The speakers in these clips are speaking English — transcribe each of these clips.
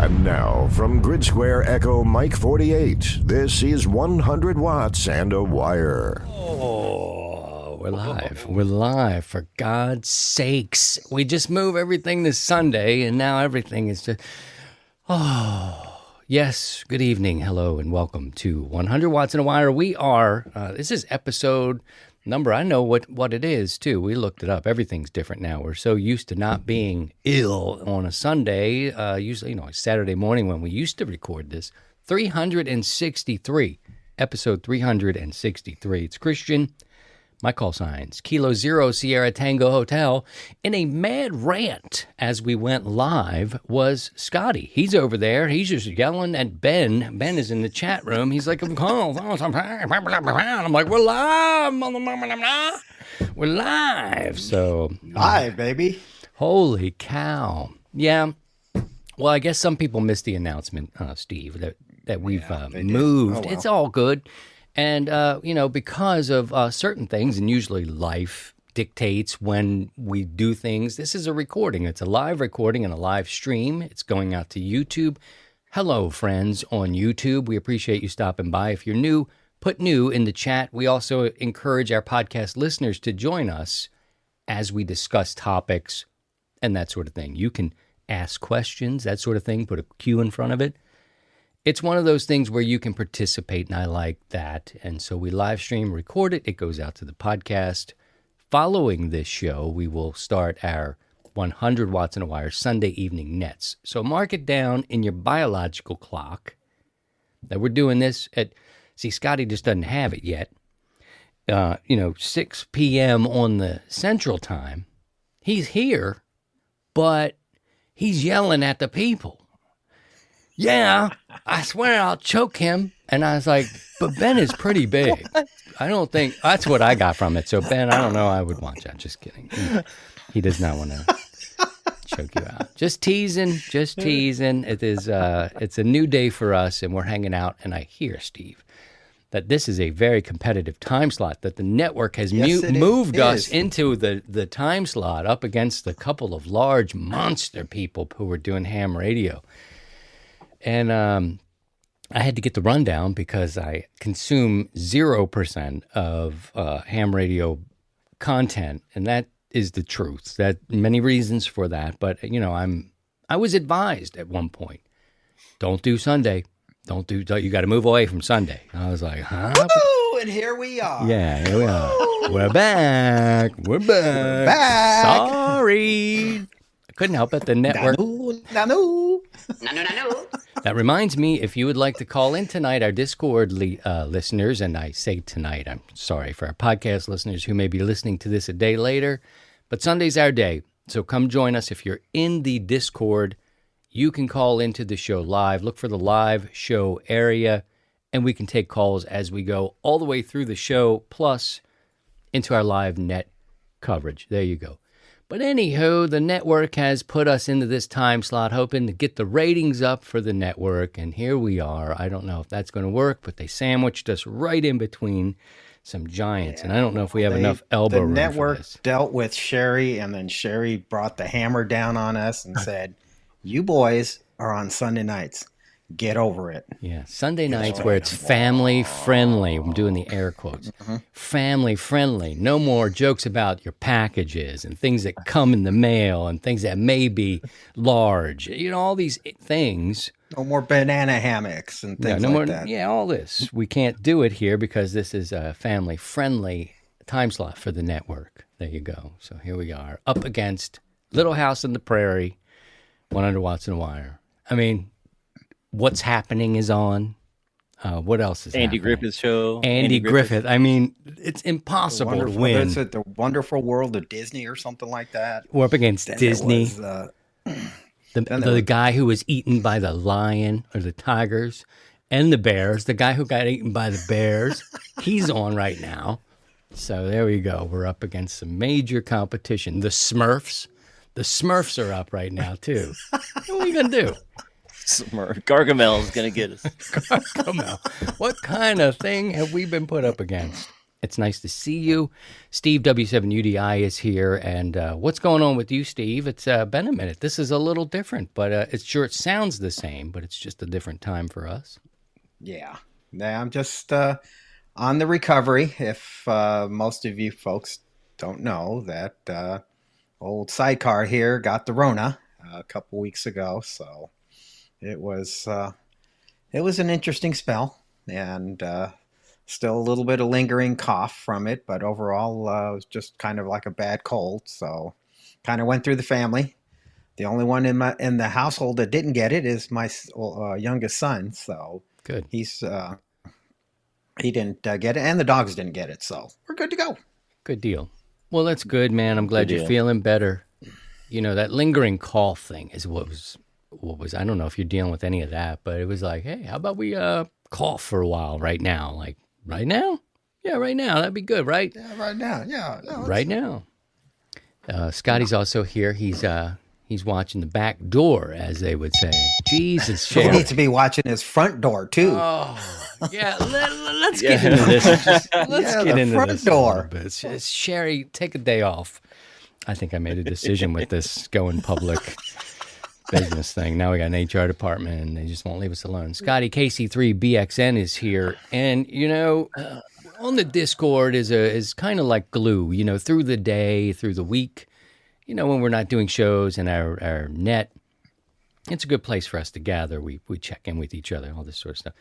And now, from Grid Square Echo Mike 48, this is 100 Watts and a Wire. Oh, we're live. We're live, for God's sakes. We just move everything this Sunday, and now everything is just... Oh, yes. Good evening. Hello, and welcome to 100 Watts and a Wire. We are... this is episode... number, I know what it is, too. We looked it up. Everything's different now. We're so used to not being ill on a Sunday. Usually, Saturday morning when we used to record this. 363. Episode 363. It's Christian. My call signs, Kilo Zero Sierra Tango Hotel. In a mad rant as we went live was Scotty. He's over there. He's just yelling at Ben. Ben is in the chat room. He's like, I'm like, we're live. We're live. So live, baby. Holy cow. Yeah. Well, I guess some people missed the announcement, Steve, that we've moved. Oh, well. It's all good. And, because of certain things, and usually life dictates when we do things, this is a recording. It's a live recording and a live stream. It's going out to YouTube. Hello, friends on YouTube. We appreciate you stopping by. If you're new, put new in the chat. We also encourage our podcast listeners to join us as we discuss topics and that sort of thing. You can ask questions, that sort of thing, put a Q in front of it. It's one of those things where you can participate, and I like that. And so we live stream, record it. It goes out to the podcast. Following this show, we will start our 100 Watts and a Wire Sunday evening nets. So mark it down in your biological clock that we're doing this at, see, Scotty just doesn't have it yet. 6 p.m. on the Central Time. He's here, but he's yelling at the people. Yeah, I swear I'll choke him. And I was like, but Ben is pretty big. I don't think, that's what I got from it. So Ben, I don't know, I would want you. Just kidding. He does not want to choke you out. Just teasing. It is, it's a new day for us, and we're hanging out. And I hear, Steve, that this is a very competitive time slot, that the network has moved us into the time slot up against a couple of large monster people who are doing ham radio. And I had to get the rundown because I consume 0% of ham radio content, and that is the truth. That many reasons for that, but I was advised at one point, don't do Sunday. You got to move away from Sunday. I was like, huh? Woo! And here we are. Yeah, here we are. We're back. We're back. Sorry. I couldn't help it. The network. Nanu. That reminds me, if you would like to call in tonight, our Discord listeners, and I say tonight, I'm sorry for our podcast listeners who may be listening to this a day later, but Sunday's our day. So come join us. If you're in the Discord, you can call into the show live. Look for the live show area, and we can take calls as we go all the way through the show, plus into our live net coverage. There you go. But anywho, the network has put us into this time slot, hoping to get the ratings up for the network, and here we are. I don't know if that's going to work, but they sandwiched us right in between some giants, and I don't know if we have enough elbow room for this. The network dealt with Sherry, and then Sherry brought the hammer down on us and said, you boys are on Sunday nights. Get over it. Yeah, Sunday nights where it's family friendly. I'm doing the air quotes. Mm-hmm. Family friendly. No more jokes about your packages and things that come in the mail and things that may be large. All these things. No more banana hammocks and things like that. Yeah, all this. We can't do it here because this is a family friendly time slot for the network. There you go. So here we are up against Little House on the Prairie, 100 Watts and a Wire. I mean, What's Happening is on. What else is Andy happening? Griffith's show. Andy Griffith. I mean, it's impossible to win. Is it The Wonderful World of Disney or something like that? We're up against Disney. The guy who was eaten by the lion or the tigers and the bears. The guy who got eaten by the bears. He's on right now. So there we go. We're up against some major competition. The Smurfs. The Smurfs are up right now, too. What are we going to do? Gargamel's going to get us. Gargamel. What kind of thing have we been put up against? It's nice to see you. Steve W7UDI is here. And what's going on with you, Steve? It's been a minute. This is a little different, but it sounds the same, but it's just a different time for us. Yeah. I'm just on the recovery. If most of you folks don't know that old sidecar here got the Rona a couple weeks ago. So it was an interesting spell, and still a little bit of lingering cough from it, but overall it was just kind of like a bad cold. So kind of went through the family. The only one in the household that didn't get it is my youngest son. So good. He didn't get it, and the dogs didn't get it. So we're good to go. Good deal. Well, that's good, man. I'm glad Good you're deal. feeling better. You know, that lingering cough thing is what was, I don't know if you're dealing with any of that, but it was like, hey, how about we cough for a while right now? Like, right now? Yeah, right now. That'd be good, right? Yeah, right now. Yeah, no, Right now. Scotty's also here. He's watching the back door, as they would say. Jesus, he Sherry. needs to be watching his front door too. Oh, yeah. Let's get into this. Let's Yeah, get the into front this door. a little bit. Sherry, take a day off. I think I made a decision with this going public business thing. Now we got an HR department, and they just won't leave us alone. Scotty KC3BXN is here, and you know, on the Discord is kind of like glue. You know, through the day, through the week. You know, when we're not doing shows and our net, it's a good place for us to gather. We check in with each other, all this sort of stuff.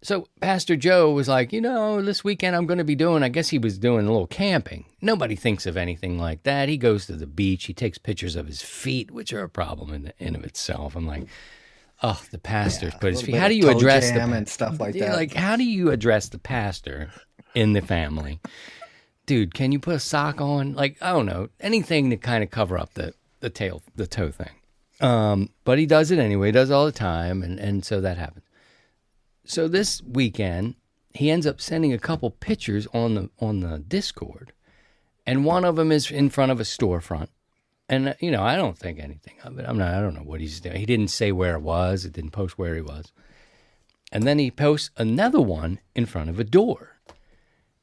So Pastor Joe was like, you know, this weekend I'm going to be doing, I guess he was doing a little camping. Nobody thinks of anything like that. He goes to the beach. He takes pictures of his feet, which are a problem in of itself. I'm like, oh, the pastor's put his feet. How do you address the and stuff like that? Like, how do you address the pastor in the family? Dude, can you put a sock on? Like, I don't know, anything to kind of cover up the toe thing. But he does it anyway. He does it all the time, and so that happens. So this weekend, he ends up sending a couple pictures on the Discord, and one of them is in front of a storefront. And you know, I don't think anything of it. I don't know what he's doing. He didn't say where it was. It didn't post where he was. And then he posts another one in front of a door.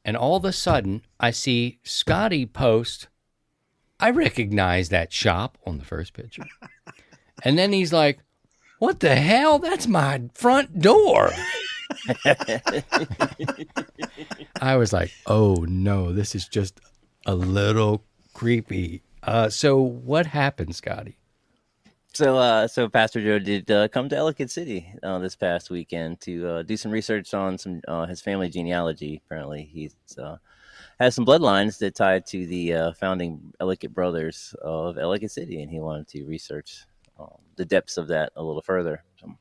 And all of a sudden, I see Scotty post, I recognize that shop on the first picture. And then he's like, what the hell? That's my front door. I was like, oh no, this is just a little creepy. So what happened, Scotty? So Pastor Joe did come to Ellicott City this past weekend to do some research on some his family genealogy. Apparently, he's has some bloodlines that tie to the founding Ellicott brothers of Ellicott City, and he wanted to research the depths of that a little further. So,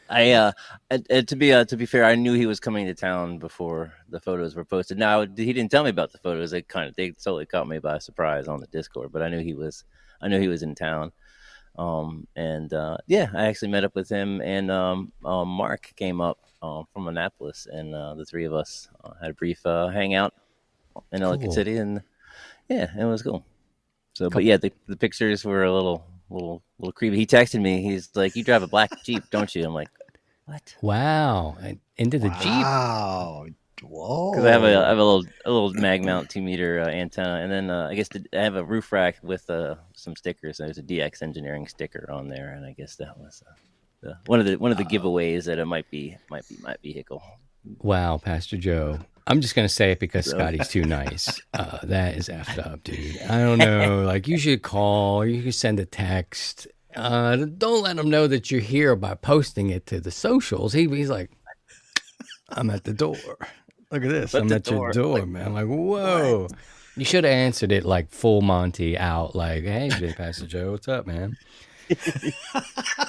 to be fair, I knew he was coming to town before the photos were posted. Now he didn't tell me about the photos. They totally caught me by surprise on the Discord, but I knew he was in town. I actually met up with him, and Mark came up from Annapolis, and the three of us had a brief hangout in Ellicott City, and yeah, it was cool. So, but yeah, the pictures were a little creepy. He texted me. He's like, "You drive a black Jeep, don't you?" I'm like, "What?" Wow, into the Jeep. Wow. Whoa. Because I have a little mag mount 2-meter antenna, and then I guess I have a roof rack with some stickers. There's a DX Engineering sticker on there, and I guess that was one of the giveaways that it might be my vehicle. Wow, Pastor Joe. I'm just going to say it because Scotty's too nice. That is effed up, dude. I don't know. Like, you should call. You can send a text. Don't let him know that you're here by posting it to the socials. He's like, I'm at the door. Look at this. I'm at your door, man. I'm like, whoa. What? You should have answered it like full Monty out. Like, hey, Big Pastor Joe, what's up, man?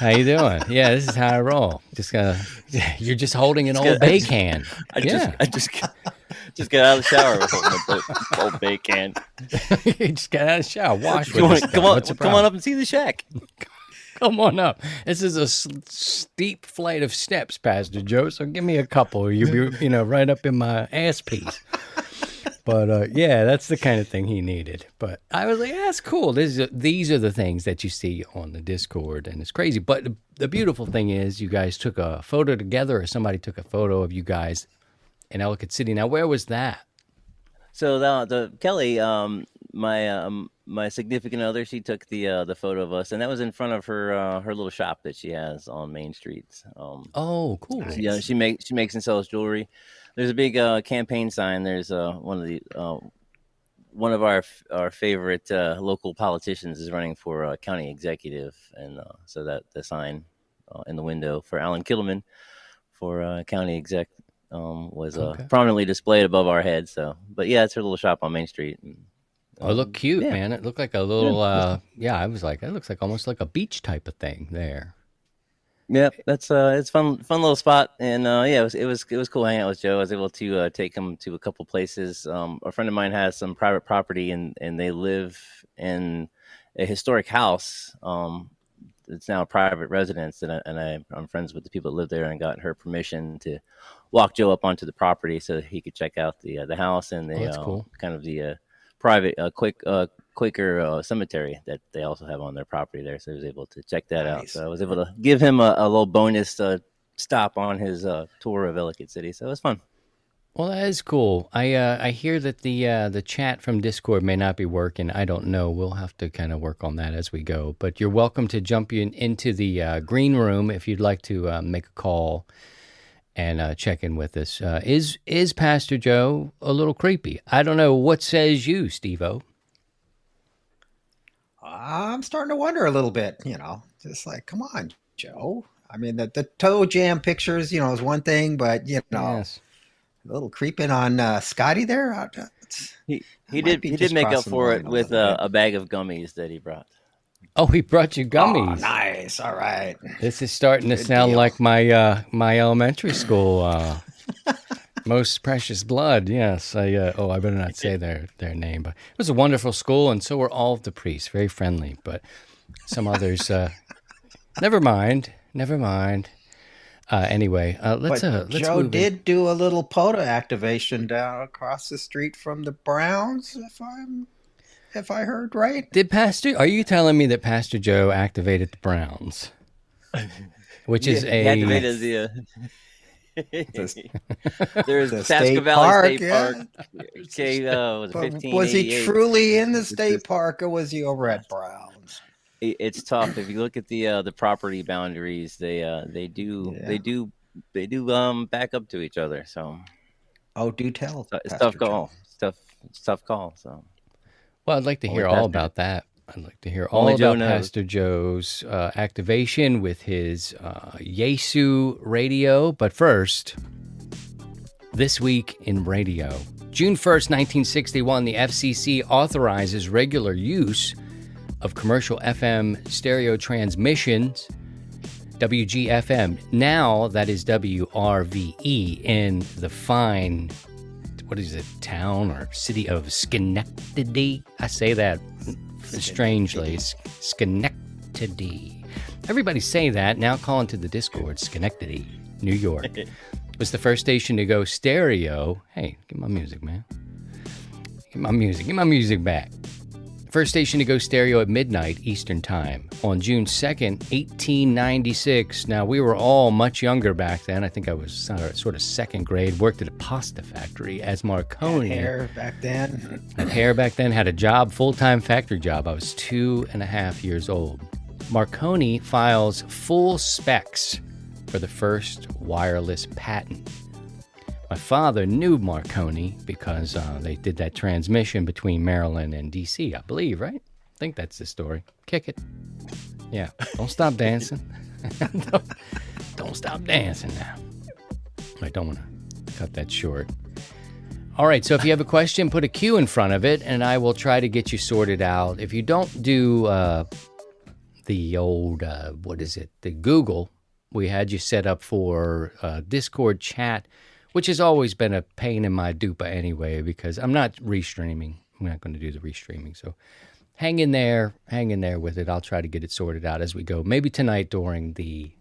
How you doing? Yeah, this is how I roll. You're just holding an Old Bay can. I just got out of the shower with an Old Bay can. You just got out of the shower. Wash come with come on up and see the shack. Come on up. This is a steep flight of steps, Pastor Joe. So give me a couple. You'll be, right up in my ass piece. But yeah, that's the kind of thing he needed. But I was like, that's cool. These are the things that you see on the Discord, and it's crazy. But the beautiful thing is, you guys took a photo together, or somebody took a photo of you guys in Ellicott City. Now, where was that? So the Kelly, my significant other, she took the photo of us, and that was in front of her little shop that she has on Main Street. Oh, cool. Yeah, she makes and sells jewelry. There's a big campaign sign. There's one of our favorite local politicians is running for county executive, and so that the sign in the window for Alan Kittleman for county exec was prominently displayed above our heads. So, but yeah, it's her little shop on Main Street. And, oh, it looked cute, man. It looked like a little, I was like, it looks like almost like a beach type of thing there. Yeah, that's it's fun little spot, and yeah, it was cool hanging out with Joe. I was able to take him to a couple places. A friend of mine has some private property, and they live in a historic house. It's now a private residence, and I'm friends with the people that live there, and got her permission to walk Joe up onto the property so that he could check out the house and that's cool. Kind of the private Quaker cemetery that they also have on their property there. So I was able to check that out. So I was able to give him a little bonus stop on his tour of Ellicott City. So it was fun. Well, that is cool. I hear that the chat from Discord may not be working. I don't know. We'll have to kind of work on that as we go. But you're welcome to jump into the green room if you'd like to make a call and check in with us. Is Pastor Joe a little creepy? I don't know. What says you, Steve-O? I'm starting to wonder a little bit, just like, come on, Joe. I mean, the toe jam pictures, is one thing, but, Yes. A little creeping on Scotty there. He did make up for it with a bag of gummies that he brought. Oh, he brought you gummies. Oh, nice. All right. This is starting to sound like my my elementary school. Most Precious Blood. Yes. I better not say their name, but it was a wonderful school, and so were all of the priests. Very friendly, but some others. Never mind. Anyway, let's Joe did do a little POTA activation down across the street from the Browns, if I heard right. Are you telling me that Pastor Joe activated the Browns? Which is activated there's the Tasca Valley State Park. Was he truly in the state park, or was he over at Browns? It's tough. If you look at the property boundaries, they do back up to each other. So, do tell. It's tough call. It's tough call. So, well, I'd like to hear all about that. I'd like to hear all about Pastor Joe's activation with his Yesu radio. But first, this week in radio, June 1st, 1961, the FCC authorizes regular use of commercial FM stereo transmissions, WGFM. Now that is WRVE in the fine, town or city of Schenectady. I say that strangely. Schenectady. Everybody say that. Now call into the Discord. Schenectady, New York. Was the first station to go stereo. Hey, get my music, man. Get my music back. First station to go stereo at midnight Eastern Time on June 2nd, 1896. Now, we were all much younger back then. I think I was sort of second grade, worked at a pasta factory as Marconi. Had hair back then. Had a job, full-time factory job. I was 2.5 years old. Marconi files full specs for the first wireless patent. My father knew Marconi because they did that transmission between Maryland and D.C., I believe, right? I think that's the story. Kick it. Yeah. Don't stop dancing. don't stop dancing now. I don't want to cut that short. All right, so if you have a question, put a Q in front of it, and I will try to get you sorted out. If you don't do the old, the Google, we had you set up for Discord chat, which has always been a pain in my dupa anyway, because I'm not restreaming. I'm not going to do the restreaming. So hang in there with it. I'll try to get it sorted out as we go. Maybe tonight during the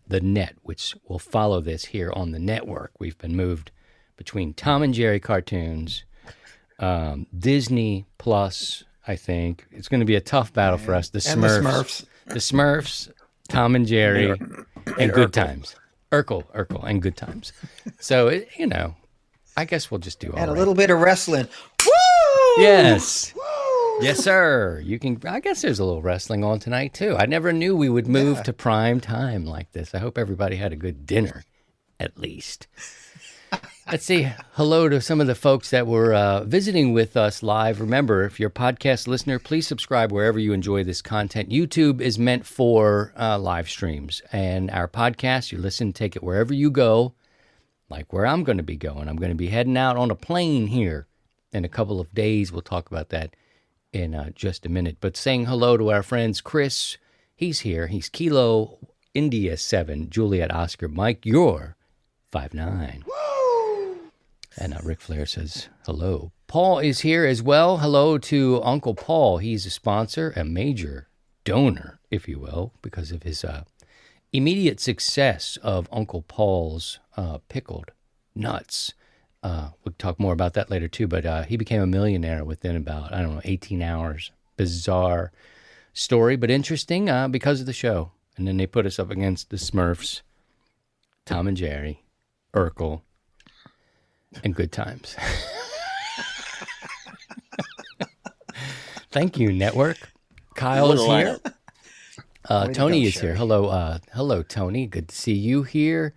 net, which will follow this here on the network. We've been moved between Tom and Jerry cartoons, Disney Plus, I think. It's going to be a tough battle for us. The Smurfs, Tom and Jerry, and Good Times. Urkel, and Good Times. So, I guess we'll just do all And a right. little bit of wrestling. Woo! Yes. Yes, sir. You can. I guess there's a little wrestling on tonight too. I never knew we would move to prime time like this. I hope everybody had a good dinner, at least. Let's see. Hello to some of the folks that were visiting with us live. Remember, if you're a podcast listener, please subscribe wherever you enjoy this content. YouTube is meant for live streams, and our podcast, you listen, take it wherever you go, like where I'm going to be going. I'm going to be heading out on a plane here in a couple of days. We'll talk about that in just a minute. But saying hello to our friends, Chris. He's here. He's Kilo India 7, Juliet Oscar Mike. You're 5'9". And Ric Flair says hello. Paul is here as well. Hello to Uncle Paul. He's a sponsor, a major donor, if you will, because of his immediate success of Uncle Paul's pickled nuts. We'll talk more about that later too, but he became a millionaire within about, 18 hours. Bizarre story, but interesting because of the show. And then they put us up against the Smurfs, Tom and Jerry, Urkel, and Good Times. Thank you, network. Kyle is here. Tony is here. Hello, Tony. Good to see you here.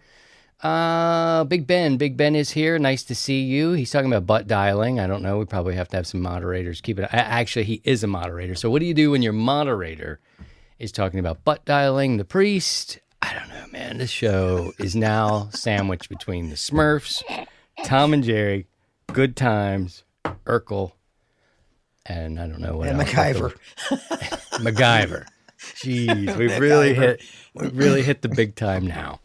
Big Ben is here. Nice to see you. He's talking about butt dialing. I don't know. We probably have to have some moderators keep it. Actually, he is a moderator. So what do you do when your moderator is talking about butt dialing? The priest? I don't know, man. This show is now sandwiched between the Smurfs, Tom and Jerry, Good Times, Urkel, and I don't know what and else. MacGyver. MacGyver. Jeez, we've really hit the big time now.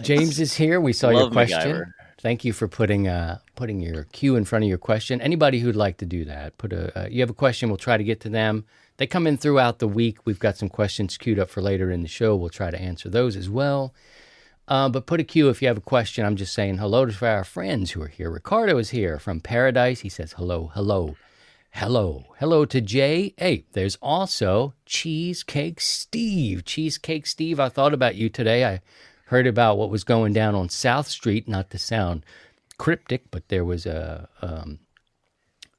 James is here. We saw your question. MacGyver. Thank you for putting your cue in front of your question. Anybody who'd like to do that, you have a question, we'll try to get to them. They come in throughout the week. We've got some questions queued up for later in the show. We'll try to answer those as well. But put a cue if you have a question. I'm just saying hello to our friends who are here. Ricardo is here from Paradise. He says hello, hello, hello. Hello to Jay. Hey, there's also Cheesecake Steve. Cheesecake Steve, I thought about you today. I heard about what was going down on South Street, not to sound cryptic, but there was a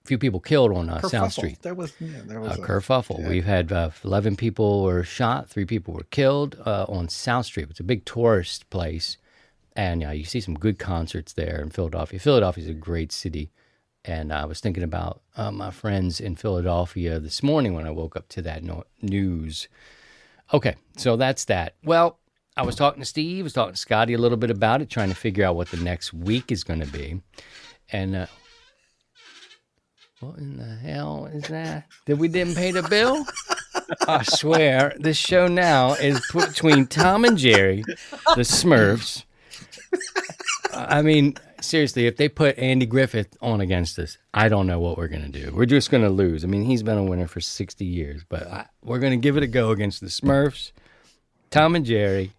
few people killed on South Street. There was a kerfuffle. Yeah. We've had 11 people were shot, 3 people were killed on South Street. It's a big tourist place, and you see some good concerts there in Philadelphia. Philadelphia is a great city, and I was thinking about my friends in Philadelphia this morning when I woke up to that news. Okay, so that's that. Well, I was talking to Steve, I was talking to Scotty a little bit about it, trying to figure out what the next week is going to be, and what in the hell is that? We didn't pay the bill? I swear, this show now is between Tom and Jerry, the Smurfs. I mean, seriously, if they put Andy Griffith on against us, I don't know what we're going to do. We're just going to lose. I mean, he's been a winner for 60 years, but we're going to give it a go against the Smurfs, Tom and Jerry.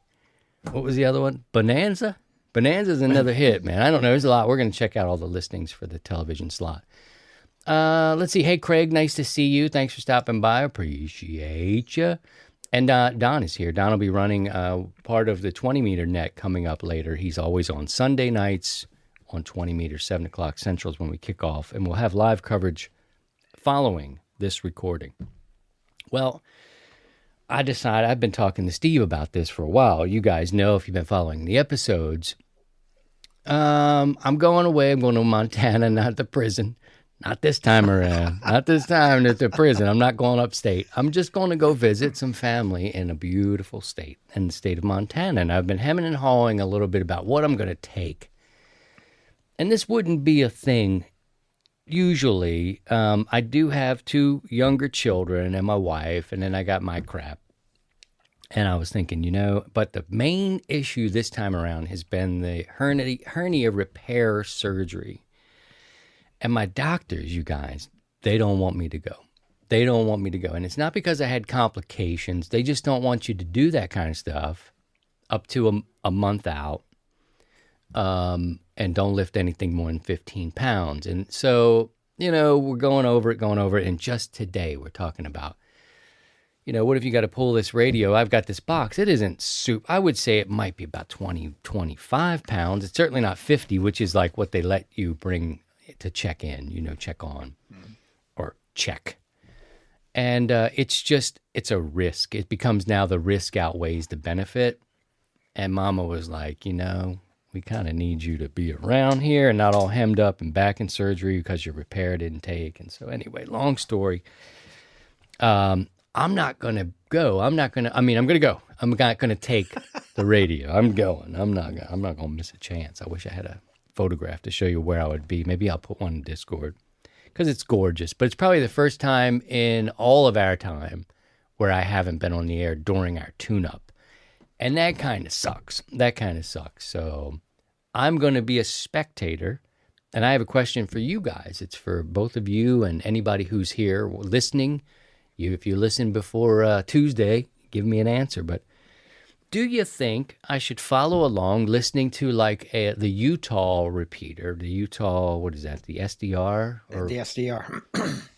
What was the other one? Bonanza? Bonanza's another hit, man. I don't know. There's a lot. We're going to check out all the listings for the television slot. Let's see. Hey, Craig, nice to see you. Thanks for stopping by. Appreciate you. And Don is here. Don will be running part of the 20-meter net coming up later. He's always on Sunday nights on 20 meters, 7 o'clock Central is when we kick off. And we'll have live coverage following this recording. Well, I decided, I've been talking to Steve about this for a while. You guys know if you've been following the episodes. I'm going away. I'm going to Montana, not the prison. Not this time around. Not this time at the prison. I'm not going upstate. I'm just going to go visit some family in a beautiful state, in the state of Montana. And I've been hemming and hawing a little bit about what I'm going to take. And this wouldn't be a thing usually. I do have 2 younger children and my wife, and then I got my crap. And I was thinking, but the main issue this time around has been the hernia repair surgery. And my doctors, you guys, they don't want me to go. They don't want me to go. And it's not because I had complications. They just don't want you to do that kind of stuff up to a month out. And don't lift anything more than 15 pounds. And so, we're going over it. And just today we're talking about, what if you got to pull this radio? I've got this box. It isn't soup. I would say it might be about 20, 25 pounds. It's certainly not 50, which is like what they let you bring to check in, check on or check. And it's a risk. It becomes now the risk outweighs the benefit. And Mama was like, we kind of need you to be around here and not all hemmed up and back in surgery because your repair didn't take. And so anyway, long story. I'm not going to go. I'm going to go. I'm not going to take the radio. I'm going. I'm not going to miss a chance. I wish I had a photograph to show you where I would be. Maybe I'll put one in Discord because it's gorgeous. But it's probably the first time in all of our time where I haven't been on the air during our tune-up. And that kind of sucks. So I'm going to be a spectator. And I have a question for you guys. It's for both of you and anybody who's here listening. If you listen before Tuesday, give me an answer. But do you think I should follow along listening to the Utah repeater, the Utah, what is that, the SDR? Or The SDR.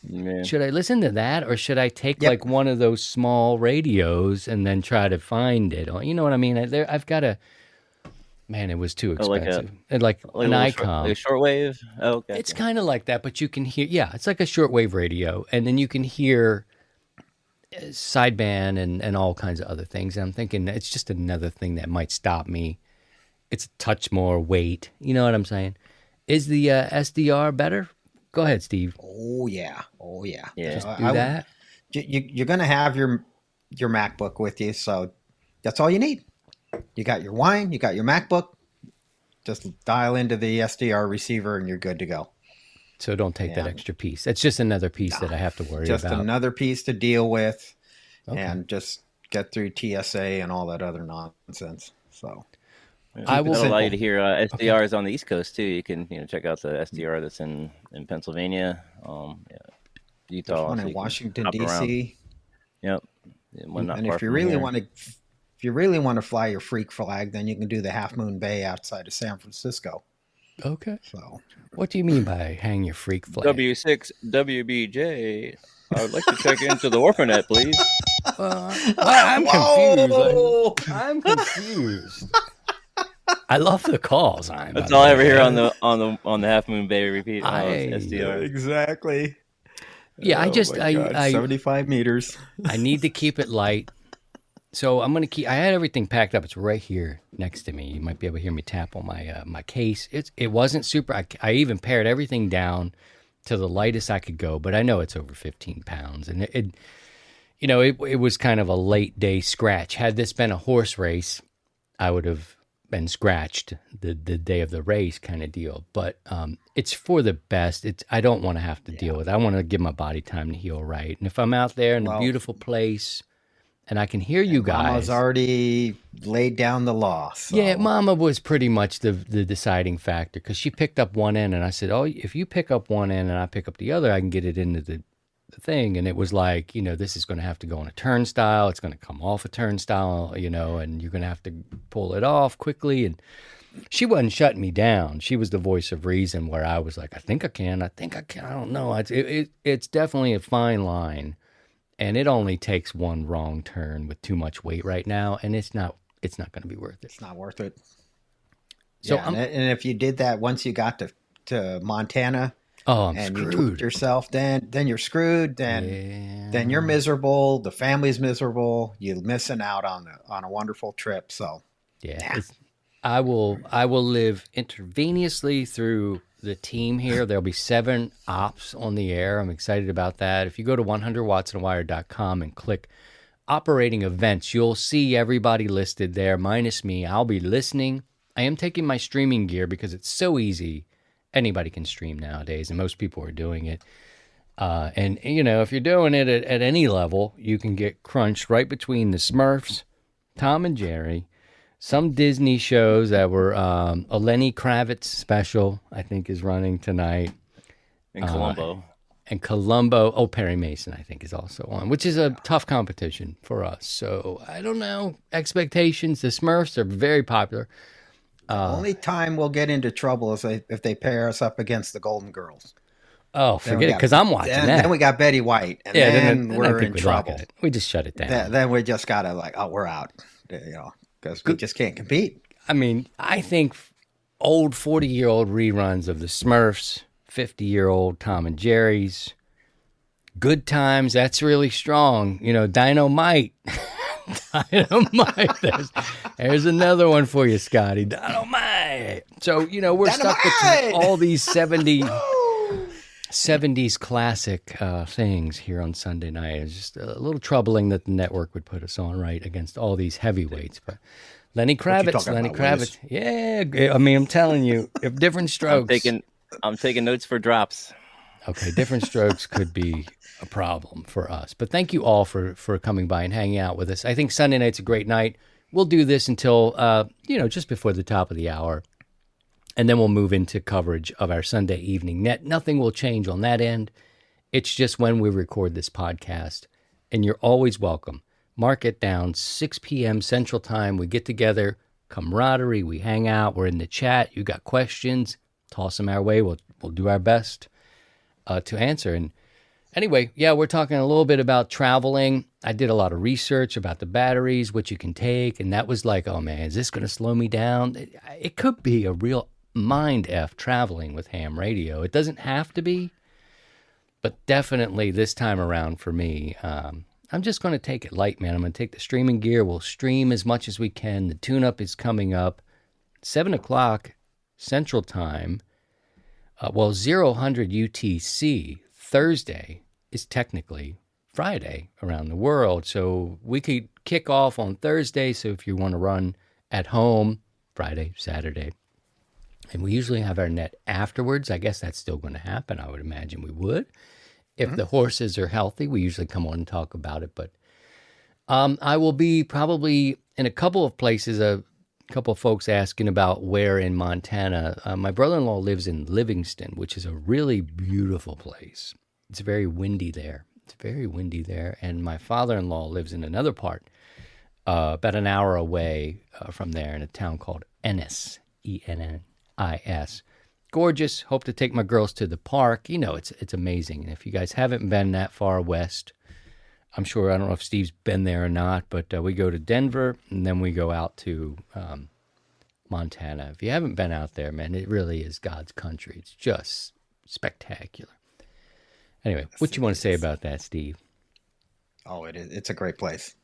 Yeah. should I listen to that, or should I take like one of those small radios and then try to find it? You know what I mean? I've got to. Man, it was too expensive. Like an ICOM. Like a shortwave? Oh, okay. It's kind of like that, but you can hear, it's like a shortwave radio, and then you can hear sideband and all kinds of other things. And I'm thinking it's just another thing that might stop me. It's a touch more weight. You know what I'm saying? Is the SDR better? Go ahead, Steve. Oh yeah. Yeah. Just do that. You're going to have your MacBook with you, so that's all you need. You got your wine, you got your MacBook. Just dial into the SDR receiver, and you're good to go. So don't take that extra piece. It's just another piece that I have to worry about. Just another piece to deal with, Okay. and just get through TSA and all that other nonsense. So I will That'll allow you to hear SDRs on the East Coast too. You can check out the SDR that's in Pennsylvania, Utah. there's one so in you can Washington hop around. D.C. Yep. One not And far if you from really here. want to, if you really want to fly your freak flag, then you can do the Half Moon Bay outside of San Francisco. Okay. So What do you mean by hang your freak flag? W6 WBJ. I would like to check into the orphanet, please. I'm confused. I'm confused. I love the calls. That's all I ever hear on the Half Moon Bay repeat. SDR. exactly. Yeah, I 75 meters. I need to keep it light. So I'm gonna keep. I had everything packed up. It's right here next to me. You might be able to hear me tap on my my case. It wasn't super. I even pared everything down to the lightest I could go. But I know it's over 15 pounds, and it was kind of a late day scratch. Had this been a horse race, I would have been scratched the day of the race kind of deal. But it's for the best. I don't want to have to deal with it. I want to give my body time to heal right. And if I'm out there in a beautiful place and I can hear you guys. Mama's already laid down the law. So. Yeah, Mama was pretty much the deciding factor because she picked up one end and I said, oh, if you pick up one end and I pick up the other, I can get it into the thing. And it was like, this is going to have to go on a turnstile. It's going to come off a turnstile, and you're going to have to pull it off quickly. And she wasn't shutting me down. She was the voice of reason where I was like, I think I can. I don't know. It's definitely a fine line. And it only takes one wrong turn with too much weight right now. And it's not going to be worth it. It's not worth it. So yeah, and if you did that once you got to Montana, I'm and screwed. you tweaked yourself, then you're screwed. Then you're miserable. The family's miserable. You're missing out on a wonderful trip. So yeah, I will live intravenously through the team here. There'll be 7 ops on the air. I'm excited about that. If you go to 100wattsandwire.com and click operating events, you'll see everybody listed there minus me. I'll be listening. I am taking my streaming gear because it's so easy. Anybody can stream nowadays, and most people are doing it. And if you're doing it at any level, you can get crunched right between the Smurfs, Tom and Jerry, some Disney shows that were a Lenny Kravitz special, I think, is running tonight. In Colombo. And Columbo. Oh, Perry Mason, I think, is also on, which is a tough competition for us. So I don't know. Expectations. The Smurfs are very popular. the only time we'll get into trouble is if they pair us up against the Golden Girls. Oh, forget it, because I'm watching that. Then we got Betty White, and yeah, then I we're think in we trouble. lock it. We just shut it down. Then we just gotta we're out, because we just can't compete. I mean, I think old 40-year-old reruns of the Smurfs, 50-year-old Tom and Jerry's, Good Times, that's really strong. Dynamite. Dynamite. There's another one for you, Scotty. Dynamite. So, we're stuck with all these 70s classic things here on Sunday night. It's just a little troubling that the network would put us on right against all these heavyweights. But Lenny Kravitz. Yeah, I mean, I'm telling you, if Different Strokes. I'm taking notes for drops. Okay, Different Strokes could be a problem for us. But thank you all for coming by and hanging out with us. I think Sunday night's a great night. We'll do this until, just before the top of the hour. And then we'll move into coverage of our Sunday evening net. Nothing will change on that end. It's just when we record this podcast. And you're always welcome. Mark it down, 6 p.m. Central Time. We get together, camaraderie, we hang out, we're in the chat. You got questions, toss them our way. We'll do our best to answer. And anyway, yeah, we're talking a little bit about traveling. I did a lot of research about the batteries, what you can take. And that was like, oh man, is this going to slow me down? It could be a real mind F traveling with ham radio. It doesn't have to be, but definitely this time around for me, I'm just going to take it light, man. I'm going to take the streaming gear. We'll stream as much as we can. The tune-up is coming up 7 o'clock Central Time. 0000 UTC Thursday is technically Friday around the world. So we could kick off on Thursday. So if you want to run at home, Friday, Saturday. And we usually have our net afterwards. I guess that's still going to happen. I would imagine we would. If the horses are healthy, we usually come on and talk about it. But I will be probably in a couple of places. A couple of folks asking about where in Montana. My brother-in-law lives in Livingston, which is a really beautiful place. It's very windy there. And my father-in-law lives in another part, about an hour away from there in a town called Ennis, Ennis. Gorgeous. Hope to take my girls to the park. It's amazing. And if you guys haven't been that far west, I'm sure, I don't know if Steve's been there or not, but we go to Denver and then we go out to Montana. If you haven't been out there, man, it really is God's country. It's just spectacular. Anyway, what you want to say about that, Steve? Oh, it's a great place.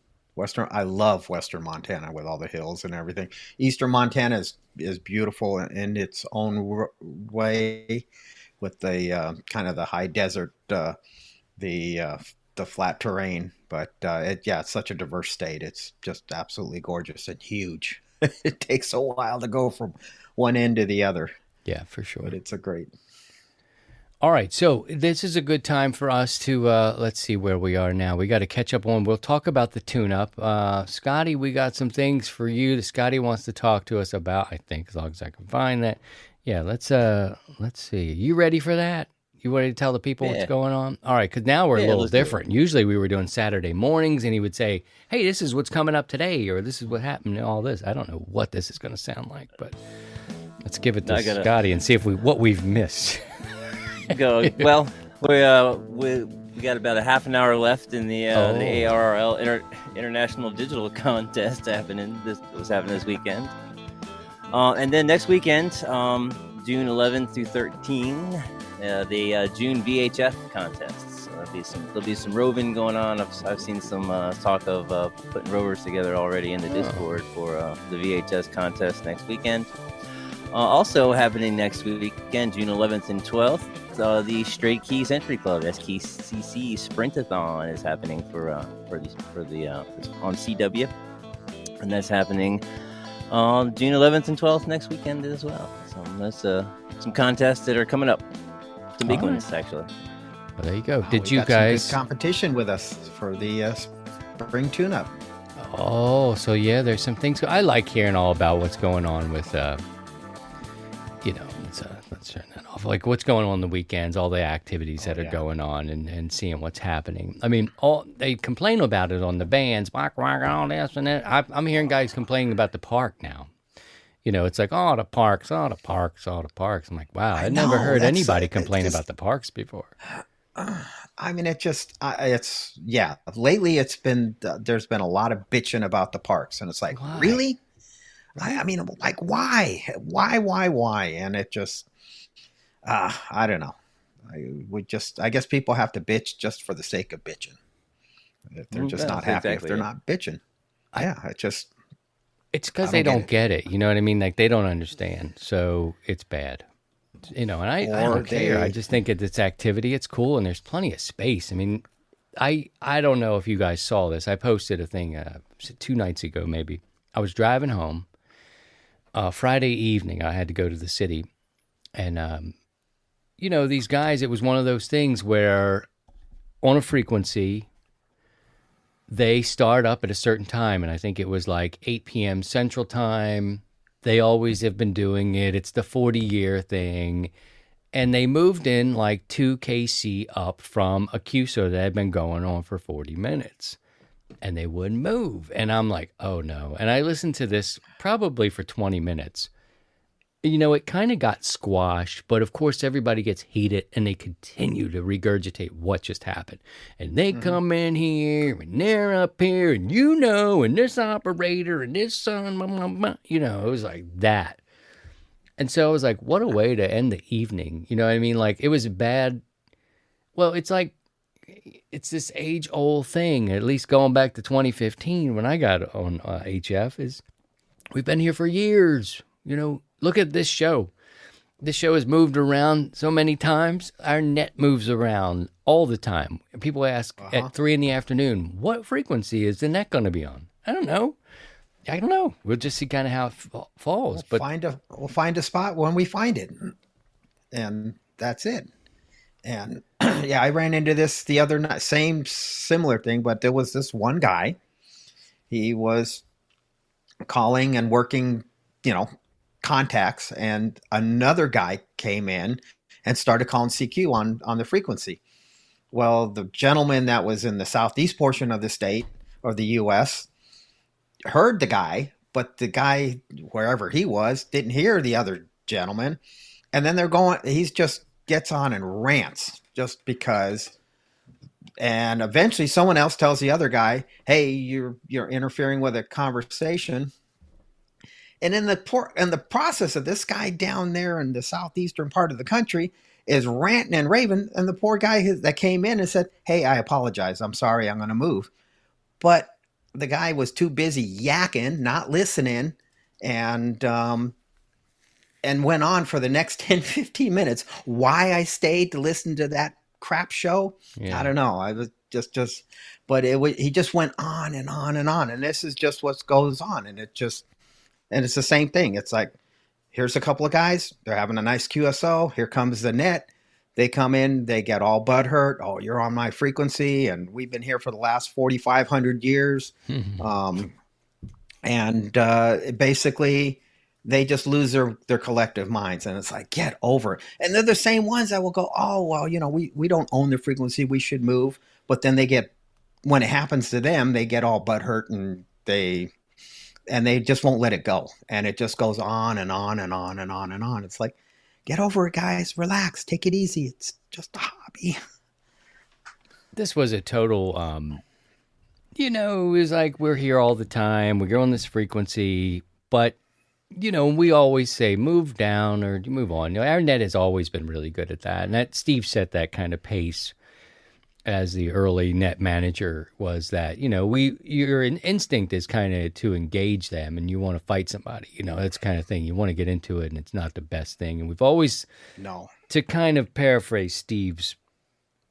I love Western Montana with all the hills and everything. Eastern Montana is beautiful in its own way, with the kind of the high desert, the flat terrain. But it's such a diverse state. It's just absolutely gorgeous and huge. It takes a while to go from one end to the other. Yeah, for sure. But it's a great. All right, so this is a good time for us to, let's see where we are now. We got to catch up on, we'll talk about the tune-up. Scotty, we got some things for you that Scotty wants to talk to us about, I think, as long as I can find that. Yeah, let's see. You ready for that? You ready to tell the people what's going on? All right, because now we're a little different. Usually we were doing Saturday mornings, and he would say, hey, this is what's coming up today, or this is what happened, and all this. I don't know what this is going to sound like, but let's give it to Scotty and see what we've missed. Go well. We got about a half an hour left in the ARRL International Digital Contest happening. This was happening this weekend, and then next weekend, June 11th through 13, the June VHF contests. There'll be some roving going on. I've seen some talk of putting rovers together already in the Discord for the VHS contest next weekend. Also happening next weekend, June 11th and 12th. The Straight Keys Entry Club SKCC Sprintathon is happening for the on CW, and that's happening on June 11th and 12th next weekend as well. So that's some contests that are coming up. Some big ones actually. Well, there you go. Did we you got guys some good competition with us for the spring tune-up? Oh, so yeah, there's some things I like hearing all about what's going on with. Let's turn that off. Like what's going on the weekends, all the activities that are going on, and seeing what's happening. I mean, they complain about it on the bands, all this and that. I'm hearing guys complaining about the park now. It's like, oh, the parks, oh, the parks, oh, the parks. I'm like, wow, I never know, heard that's, anybody it complain just, about the parks before. I mean, it's yeah. Lately, there's been a lot of bitching about the parks, and it's like, Why? really? I mean, like, why? And it just, I don't know. I guess people have to bitch just for the sake of bitching. If they're just not happy, exactly if they're it. not bitching, It's because I they don't don't get it. You know what I mean? Like they don't understand. So it's bad. And I Or don't care. I they- just think it's activity. It's cool, and there's plenty of space. I mean, I don't know if you guys saw this. I posted a thing 2 nights ago, maybe. I was driving home Friday evening. I had to go to the city, and these guys. It was one of those things where on a frequency they start up at a certain time, and I think it was like 8 p.m. Central Time. They always have been doing it. It's the 40-year thing. And they moved in like 2 kc up from a QSO that had been going on for 40 minutes. And they wouldn't move. And I'm like, oh no. And I listened to this probably for 20 minutes. It kind of got squashed, but of course everybody gets heated and they continue to regurgitate what just happened. And they come in here and they're up here and and this operator and this son, blah, blah, blah. It was like that. And so I was like, what a way to end the evening. You know what I mean? Like it was bad. Well, it's like, it's this age old thing, at least going back to 2015 when I got on HF is we've been here for years, Look at this show. This show has moved around so many times. Our net moves around all the time. And people ask at 3 p.m, what frequency is the net going to be on? I don't know. We'll just see kind of how it falls. we'll find a spot when we find it, and that's it. And yeah, I ran into this the other night. Similar thing, but there was this one guy. He was calling and working, contacts, and another guy came in and started calling CQ on the frequency. Well, the gentleman that was in the southeast portion of the state or the U.S. heard the guy, but the guy wherever he was didn't hear the other gentleman, and then he just gets on and rants just because. And eventually, someone else tells the other guy, "Hey, you're interfering with a conversation." And in the process of this guy down there in the southeastern part of the country is ranting and raving, and the poor guy that came in and said, "Hey, I apologize. I'm sorry. I'm going to move." But the guy was too busy yakking, not listening, and went on for the next 10, 15 minutes. Why I stayed to listen to that crap show, Yeah. I don't know. I was just, but he just went on and on and on, and this is just what goes on, and it's the same thing. It's like, here's a couple of guys. They're having a nice QSO. Here comes the net. They come in. They get all butthurt. Oh, you're on my frequency, and we've been here for the last 4,500 years. Basically, they just lose their collective minds, and it's like, get over it. And they're the same ones that will go, oh, well, we don't own the frequency. We should move. But then when it happens to them, they get all butthurt, and they just won't let it go. And it just goes on and on and on and on and on. It's like, get over it, guys. Relax. Take it easy. It's just a hobby. This was a total, it was like we're here all the time. We're on this frequency. But, we always say move down or move on. Our net has always been really good at that. And Steve set that kind of pace as the early net manager, was that, your instinct is kind of to engage them and you want to fight somebody, that's the kind of thing. You want to get into it and it's not the best thing. And we've always, No. to kind of paraphrase Steve's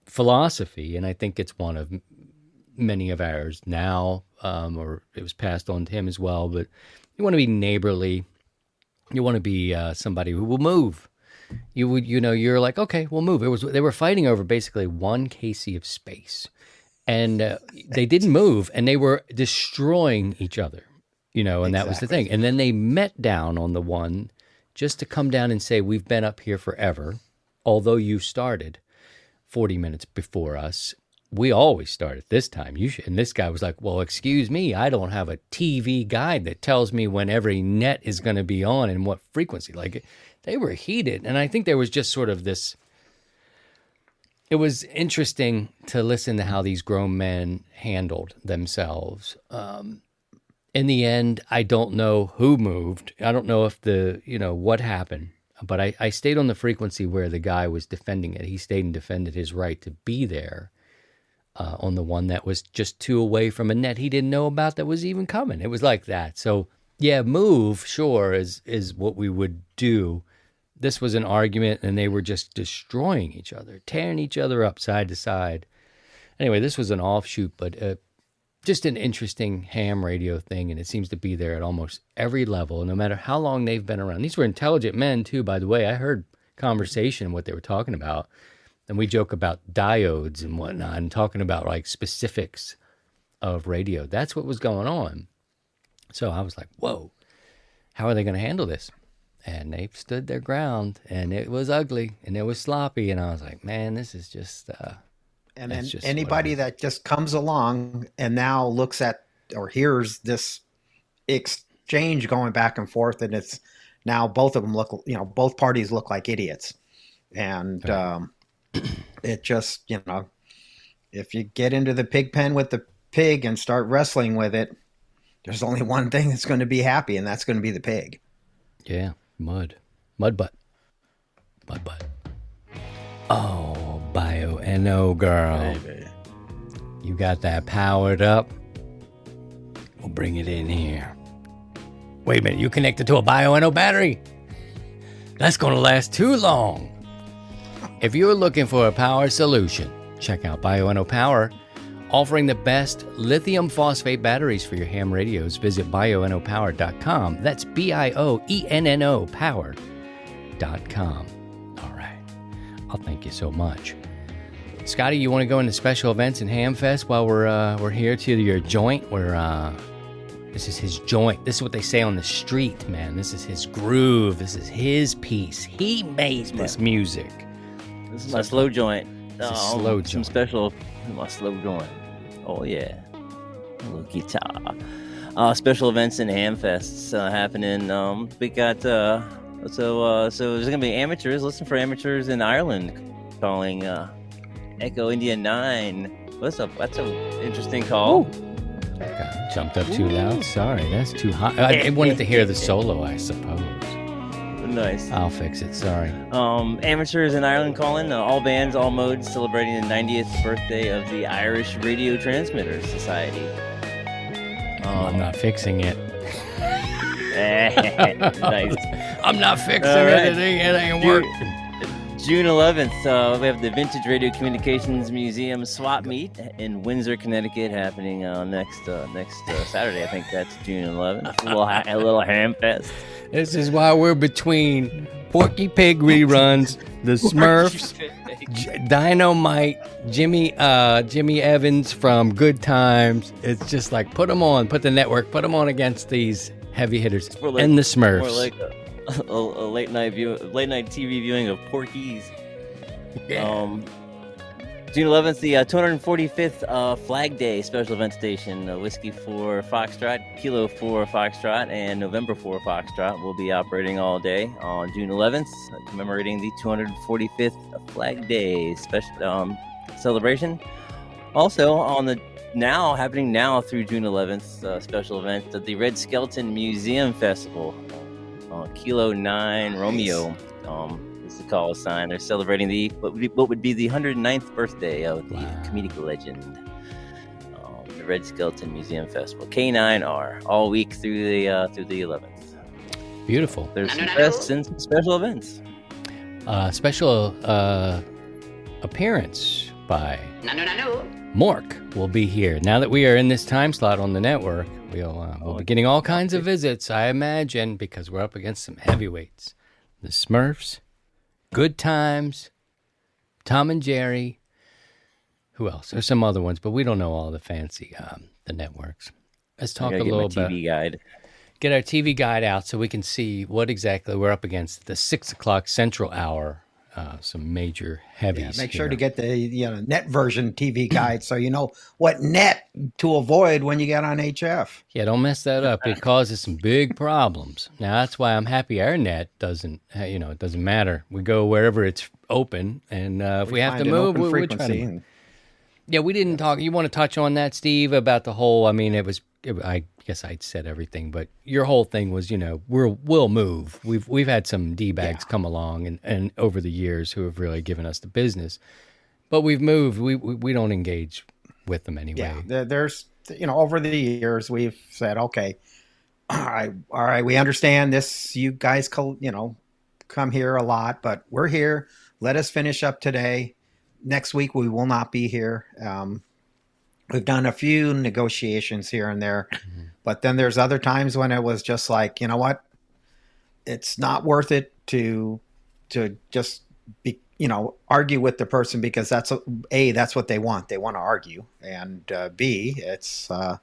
philosophy, and I think it's one of many of ours now, or it was passed on to him as well, but you want to be neighborly. You want to be somebody who will move. You would, you're like, okay, we'll move. They were fighting over basically 1 kc of space, and they didn't move, and they were destroying each other, and that was the thing. And then they met down on the one just to come down and say, we've been up here forever, although you started 40 minutes before us. we always start at this time. You should. And this guy was like, well, excuse me, I don't have a TV guide that tells me when every net is going to be on and what frequency. Like, they were heated. And I think there was just sort of this, it was interesting to listen to how these grown men handled themselves. In the end, I don't know who moved. I don't know if what happened. But I stayed on the frequency where the guy was defending it. He stayed and defended his right to be there. On the one that was just 2 away from a net he didn't know about that was even coming. It was like that. So, yeah, move, sure, is what we would do. This was an argument, and they were just destroying each other, tearing each other up side to side. Anyway, this was an offshoot, but just an interesting ham radio thing, and it seems to be there at almost every level, no matter how long they've been around. These were intelligent men, too, by the way. I heard conversation, what they were talking about. And we joke about diodes and whatnot and talking about like specifics of radio. That's what was going on. So I was like, whoa, how are they going to handle this? And they stood their ground, and it was ugly and it was sloppy. And I was like, man, this is just... and then anybody that just comes along and now looks at or hears this exchange going back and forth, and it's now both of them both parties look like idiots. And... it just, if you get into the pig pen with the pig and start wrestling with it, there's only one thing that's going to be happy, and that's going to be the pig. Yeah, mud butt. Oh, Bio-NO girl. Baby. You got that powered up? We'll bring it in here. Wait a minute, you connected to a Bio-NO battery? That's going to last too long. If you're looking for a power solution, check out Bio-NO Power. Offering the best lithium phosphate batteries for your ham radios, visit bionopower.com. That's BIOENNO power.com. All right. I'll thank you so much. Scotty, you want to go into special events and Hamfest while we're here to your joint? This is his joint. This is what they say on the street, man. This is his groove. This is his piece. He made this music. This is my slow joint. Slow joint. Some special, my slow joint. Oh yeah, a little guitar. Special events and Hamfests happening. We got so there's gonna be amateurs. Listen for amateurs in Ireland calling Echo India 9. What's up? That's an interesting call. God, jumped up too loud. Sorry, that's too hot. I wanted to hear the solo, I suppose. Nice. I'll fix it. Sorry. Amateurs in Ireland calling. All bands, all modes, celebrating the 90th birthday of the Irish Radio Transmitters Society. Oh, I'm not fixing it. Nice. I'm not fixing right. it. It ain't working. June 11th, we have the Vintage Radio Communications Museum Swap Meet in Windsor, Connecticut, happening next Saturday. I think that's June 11th. A little ham fest. This is why we're between Porky Pig reruns, the Smurfs, Dynamite, Jimmy Evans from Good Times. It's just like put them on against these heavy hitters and the Smurfs. More like a late night TV viewing of Porky's. Yeah. June 11th, the 245th Flag Day special event station, Whiskey 4 Foxtrot, Kilo 4 Foxtrot, and November 4 Foxtrot will be operating all day on June 11th, commemorating the 245th Flag Day special celebration. Also, happening now through June 11th, special event at the Red Skeleton Museum Festival, Kilo 9 Romeo. Is the call sign. They're celebrating what would be the 109th birthday of the comedic legend. The Red Skeleton Museum Festival, K9R, all week through the 11th. Beautiful. There's some fests and some special events. Special appearance by Mork will be here. Now that we are in this time slot on the network, we'll be getting all kinds of visits, I imagine, because we're up against some heavyweights. The Smurfs, Good Times, Tom and Jerry. Who else? There's some other ones, but we don't know all the fancy the networks. Let's talk a little bit. TV guide. Get our TV guide out so we can see what exactly we're up against. The 6 o'clock Central Hour some major Yeah, heavies. make sure here. to get the net version TV guide so you know what net to avoid when you get on HF. Yeah, don't mess that up. It causes some big problems. Now that's why I'm happy our net doesn't. It doesn't matter. We go wherever it's open, and if we have to Find an move, open we try to frequency move. and- Yeah, we didn't talk. You want to touch on that, Steve, about the whole? I mean, I guess I'd said everything, but your whole thing was, we'll move. We've had some d bags come along and over the years who have really given us the business, but we've moved. We don't engage with them anyway. Yeah, there's over the years we've said, okay, all right, we understand this. You guys, come here a lot, but we're here. Let us finish up today. Next week we will not be here. We've done a few negotiations here and there, but then there's other times when it was just like, you know what, it's not worth it to just be, argue with the person because that's what they want. They want to argue, and B, it's I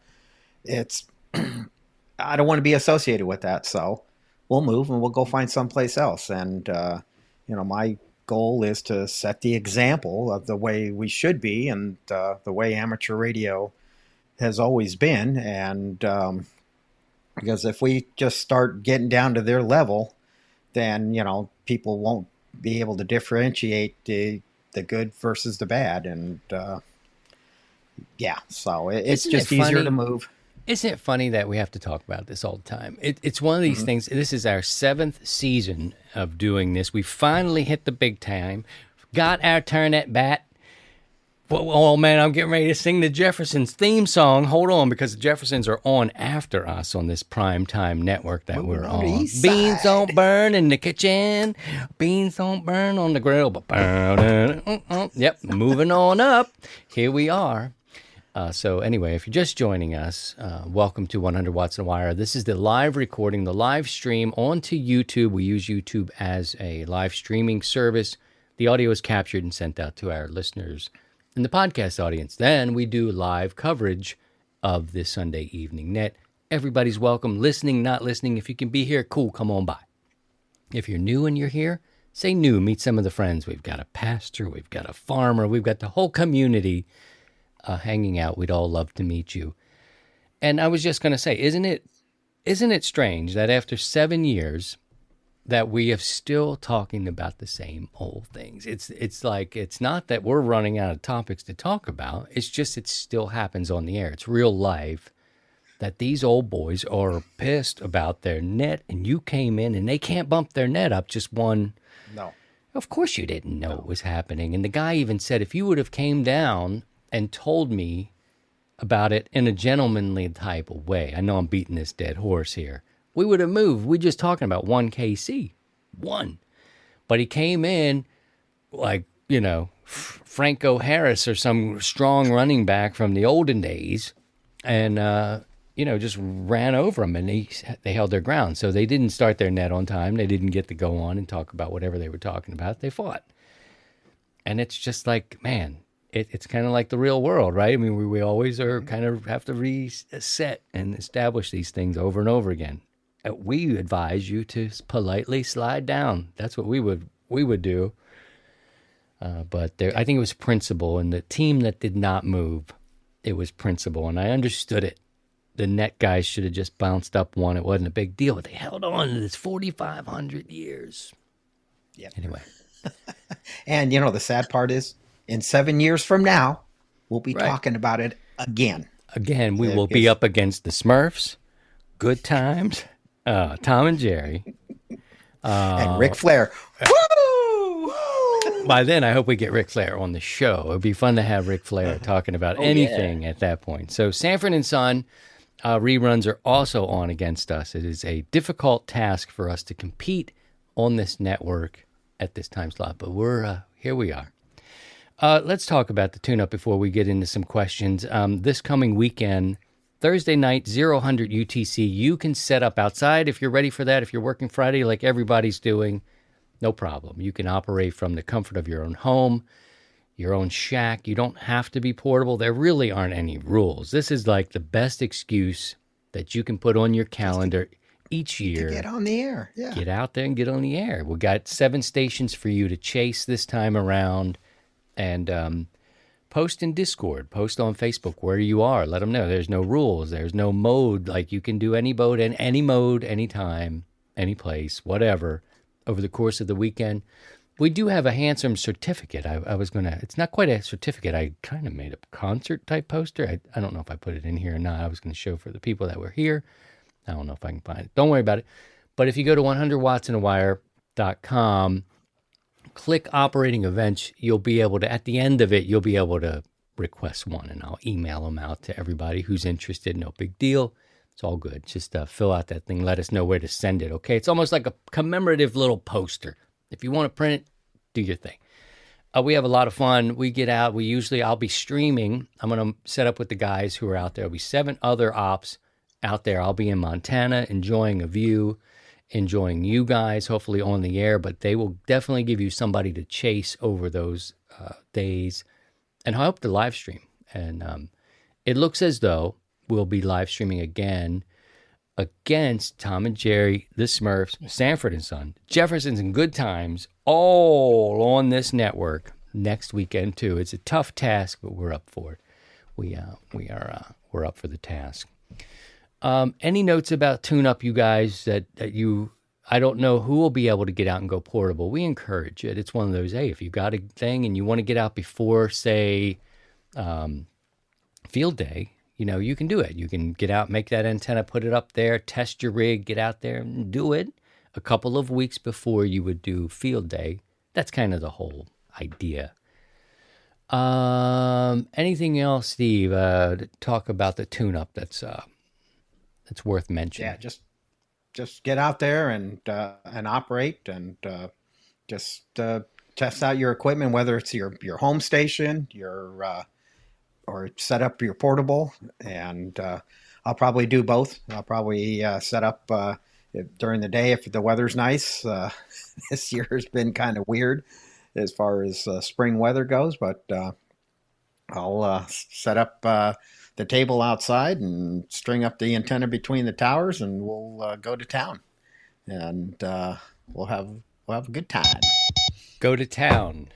don't want to be associated with that. So we'll move and we'll go find someplace else. And my goal is to set the example of the way we should be and the way amateur radio has always been. And because if we just start getting down to their level, then people won't be able to differentiate the good versus the bad. And so it's Isn't just it easier funny? to move. Isn't it funny that we have to talk about this all the time? It's one of these things. This is our 7th season of doing this. We finally hit the big time, got our turn at bat. Well, oh, man, I'm getting ready to sing the Jeffersons theme song. Hold on, because the Jeffersons are on after us on this primetime network that we're on the on. east Beans side. don't burn in the kitchen. Beans don't burn on the grill. But yep, moving on up. Here we are. So anyway, if you're just joining us, welcome to 100 Watts and a Wire. This is the live recording, the live stream onto YouTube. We use YouTube as a live streaming service. The audio is captured and sent out to our listeners in the podcast audience. Then we do live coverage of this Sunday evening net. Everybody's welcome, listening, not listening. If you can be here, cool, come on by. If you're new and you're here, say new, meet some of the friends. We've got a pastor, we've got a farmer, we've got the whole community hanging out. We'd all love to meet you. And I was just going to say, isn't it strange that after 7 years that we are still talking about the same old things? It's like, it's not that we're running out of topics to talk about. It's just, it still happens on the air. It's real life that these old boys are pissed about their net, and you came in and they can't bump their net up just one. No. Of course you didn't know it was happening. And the guy even said, if you would have came down and told me about it in a gentlemanly type of way, I know I'm beating this dead horse here, we would have moved. We're just talking about 1 KC. One. But he came in like, Franco Harris or some strong running back from the olden days and, just ran over them, and they held their ground. So they didn't start their net on time. They didn't get to go on and talk about whatever they were talking about. They fought. And it's just like, man, it's kind of like the real world, right? I mean, we always are kind of have to reset and establish these things over and over again. We advise you to politely slide down. That's what we would do. But I think it was principle, and the team that did not move, it was principle, and I understood it. The net guys should have just bounced up one. It wasn't a big deal, but they held on to this 4,500 years. Yep. Anyway. And the sad part is, in 7 years from now, we'll be Right. talking about it again. Again, we Yeah, will be because- up against the Smurfs, Good Times, Tom and Jerry. And Ric Flair. Woo! By then, I hope we get Ric Flair on the show. It would be fun to have Ric Flair talking about anything at that point. So Sanford and Son reruns are also on against us. It is a difficult task for us to compete on this network at this time slot, but we're here we are. Let's talk about the tune-up before we get into some questions. This coming weekend, Thursday night, 0000 UTC, you can set up outside if you're ready for that. If you're working Friday like everybody's doing, no problem. You can operate from the comfort of your own home, your own shack. You don't have to be portable. There really aren't any rules. This is like the best excuse that you can put on your calendar. each year. To get on the air. Yeah. Get out there and get on the air. We got 7 stations for you to chase this time around. And post in Discord, post on Facebook where you are. Let them know there's no rules. There's no mode. Like you can do any mode, anytime, any place, whatever, over the course of the weekend. We do have a handsome certificate. I was going to, it's not quite a certificate. I kind of made a concert type poster. I don't know if I put it in here or not. I was going to show for the people that were here. I don't know if I can find it. Don't worry about it. But if you go to 100wattsandawire.com, click operating events, you'll be able to, at the end of it, you'll be able to request one, and I'll email them out to everybody who's interested. No big deal. It's all good. Just fill out that thing. Let us know where to send it, okay? It's almost like a commemorative little poster. If you want to print it, do your thing. We have a lot of fun. We get out. I'll be streaming. I'm going to set up with the guys who are out there. There'll be 7 other ops out there. I'll be in Montana enjoying a view, enjoying you guys, hopefully on the air, but they will definitely give you somebody to chase over those days. And I hope to live stream. And it looks as though we'll be live streaming again against Tom and Jerry, the Smurfs, Sanford and Son, Jefferson's and Good Times, all on this network next weekend too. It's a tough task, but we're up for it. We're up for the task. Any notes about tune-up, you guys, that you, I don't know who will be able to get out and go portable. We encourage it. It's one of those, hey, if you've got a thing and you want to get out before, say, field day, you can do it. You can get out, make that antenna, put it up there, test your rig, get out there and do it a couple of weeks before you would do field day. That's kind of the whole idea. Anything else, Steve, to talk about the tune-up that's worth mentioning? Yeah, just get out there and operate and just test out your equipment, whether it's your home station, or set up your portable. And I'll probably do both. I'll probably set up during the day if the weather's nice. This year has been kind of weird as far as spring weather goes, but I'll set up the table outside and string up the antenna between the towers, and we'll go to town, and we'll have a good time. Go to town.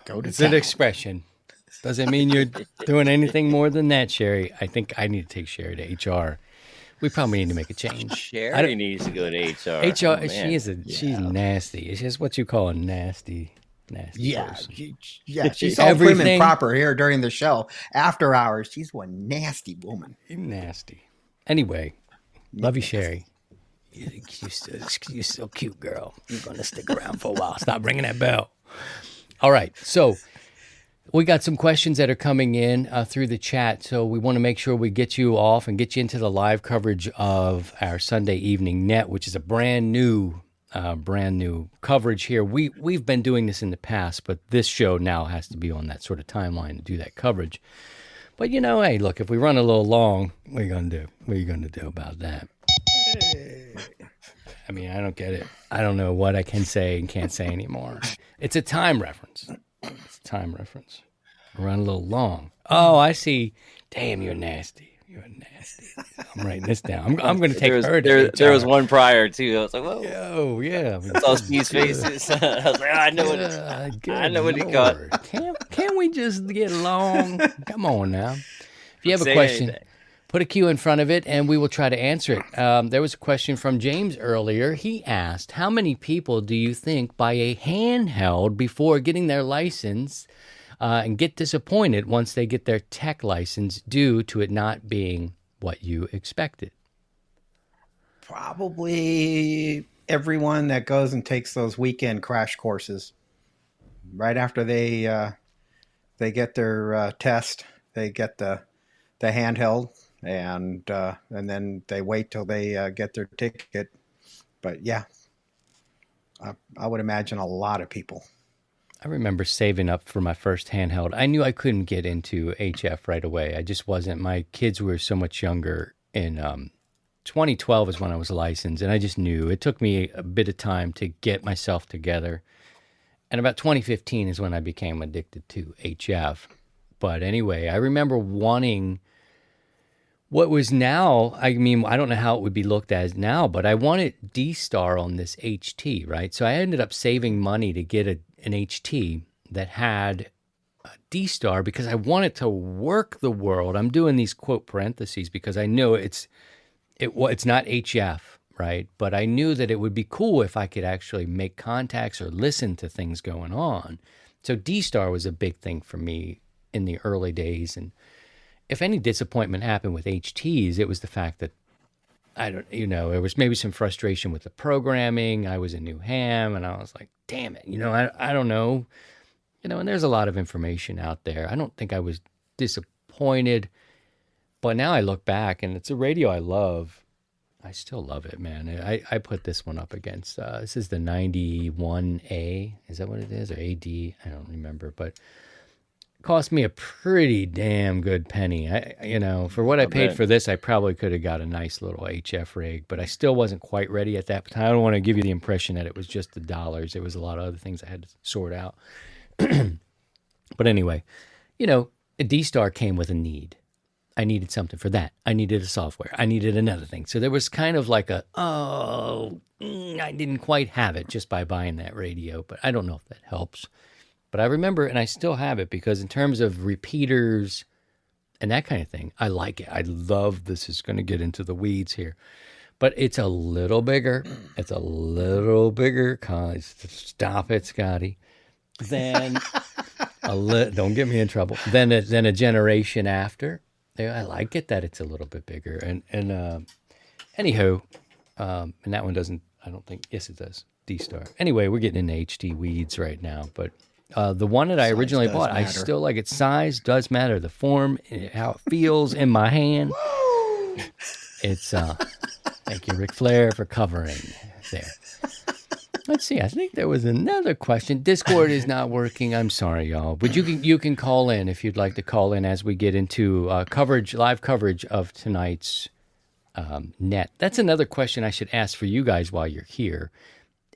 It's an expression. Doesn't mean you're doing anything more than that, Sherry. I think I need to take Sherry to HR. We probably need to make a change. Sherry needs to go to HR. HR, oh, she's nasty. She's what you call a nasty person. She's all prim and proper here during the show. After hours, she's one nasty woman. Nasty. Anyway, love you, Sherry. You're so cute, girl. You're going to stick around for a while. Stop ringing that bell. All right, so we got some questions that are coming in through the chat, so we want to make sure we get you off and get you into the live coverage of our Sunday Evening Net, which is a brand new coverage here. We've been doing this in the past, but this show now has to be on that sort of timeline to do that coverage. But hey, look, if we run a little long, what are you gonna do? What are you gonna do about that? I mean, I don't get it. I don't know what I can say and can't say anymore. It's a time reference. Run a little long. Oh, I see. Damn, you're nasty. You're nasty. I'm writing this down. I'm going to take her to HR. There was one prior, too. I was like, whoa. Oh, yeah. I saw Steve's faces. I was like, I know what he got. Can't we just get along? Come on now. If you have a question, put a Q in front of it, and we will try to answer it. There was a question from James earlier. He asked, how many people do you think buy a handheld before getting their license and get disappointed once they get their tech license due to it not being what you expected? Probably everyone that goes and takes those weekend crash courses. Right after they get their test, they get the handheld, and then they wait till they get their ticket. But yeah, I would imagine a lot of people. I remember saving up for my first handheld. I knew I couldn't get into HF right away. I just wasn't. My kids were so much younger. In 2012 is when I was licensed, and I just knew. It took me a bit of time to get myself together. And about 2015 is when I became addicted to HF. But anyway, I remember wanting What was now, I mean, I don't know how it would be looked at now, but I wanted D-Star on this HT, right? So I ended up saving money to get an HT that had a D-Star because I wanted to work the world. I'm doing these quote parentheses because I know it's not HF, right? But I knew that it would be cool if I could actually make contacts or listen to things going on. So D-Star was a big thing for me in the early days. And if any disappointment happened with HTs, it was the fact that there was maybe some frustration with the programming. I was a new ham and I was like, damn it, I don't know, and there's a lot of information out there. I don't think I was disappointed, but now I look back and it's a radio I love. I still love it, man. I put this one up against, this is the 91A. Is that what it is? Or AD? I don't remember, but cost me a pretty damn good penny. For what I paid for this, I probably could have got a nice little HF rig, but I still wasn't quite ready at that time. I don't want to give you the impression that it was just the dollars. There was a lot of other things I had to sort out. But anyway, a D-Star came with a need. I needed something for that. I needed a software. I needed another thing. So there was kind of like I didn't quite have it just by buying that radio, but I don't know if that helps. But I remember, and I still have it, because in terms of repeaters and that kind of thing, I like it. I love, this is going to get into the weeds here, but it's a little bigger. It's a little bigger. Stop it, Scotty. Then, don't get me in trouble. Then a generation after. I like it that it's a little bit bigger. And anywho, and that one doesn't, I don't think, yes it does, D-Star. Anyway, we're getting into HD weeds right now, but the one that I originally bought, I still like it. Size does matter. The form, how it feels in my hand. It's, thank you, Ric Flair, for covering there. Let's see. I think there was another question. Discord is not working. I'm sorry, y'all. But you can call in if you'd like to call in as we get into live coverage of tonight's net. That's another question I should ask for you guys while you're here.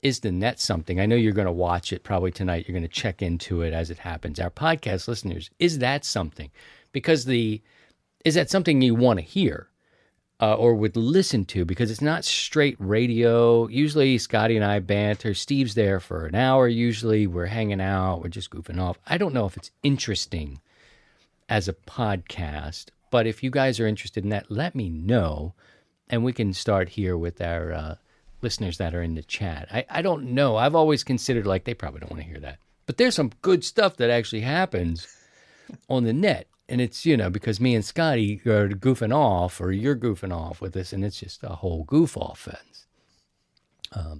Is the net something? I know you're going to watch it probably tonight. You're going to check into it as it happens. Our podcast listeners, is that something? Because is that something you want to hear or would listen to? Because it's not straight radio. Usually Scotty and I banter. Steve's there for an hour. Usually we're hanging out. We're just goofing off. I don't know if it's interesting as a podcast, but if you guys are interested in that, let me know. And we can start here with our listeners that are in the chat. I don't know. I've always considered like they probably don't want to hear that. But there's some good stuff that actually happens on the net. And it's, because me and Scotty are goofing off, or you're goofing off with this, and it's just a whole goof offense.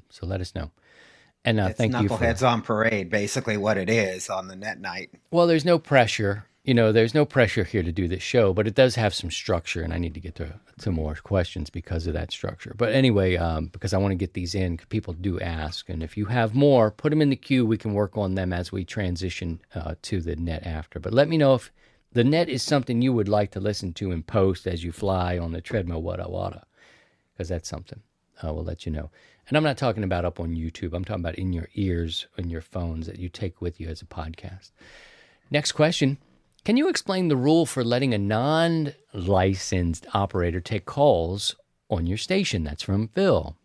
So let us know. And thank you for Knuckleheads on Parade, basically what it is on the net night. Well, there's no pressure. There's no pressure here to do this show, but it does have some structure, and I need to get to more questions because of that structure. But anyway, because I want to get these in, people do ask, and if you have more, put them in the queue. We can work on them as we transition to the net after. But let me know if the net is something you would like to listen to in post as you fly on the treadmill, wada wada, because that's something. We'll let you know. And I'm not talking about up on YouTube. I'm talking about in your ears, in your phones that you take with you as a podcast. Next question. Can you explain the rule for letting a non-licensed operator take calls on your station? That's from Phil.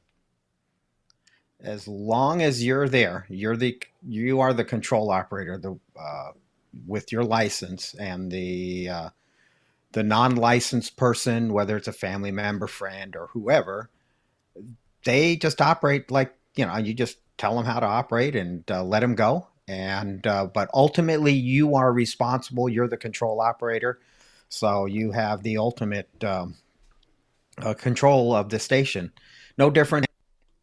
As long as you're there, you are the control operator with your license, and the non-licensed person, whether it's a family member, friend, or whoever, they just operate like, you just tell them how to operate and let them go. And but ultimately, you are responsible. You're the control operator, so you have the ultimate control of the station. No different.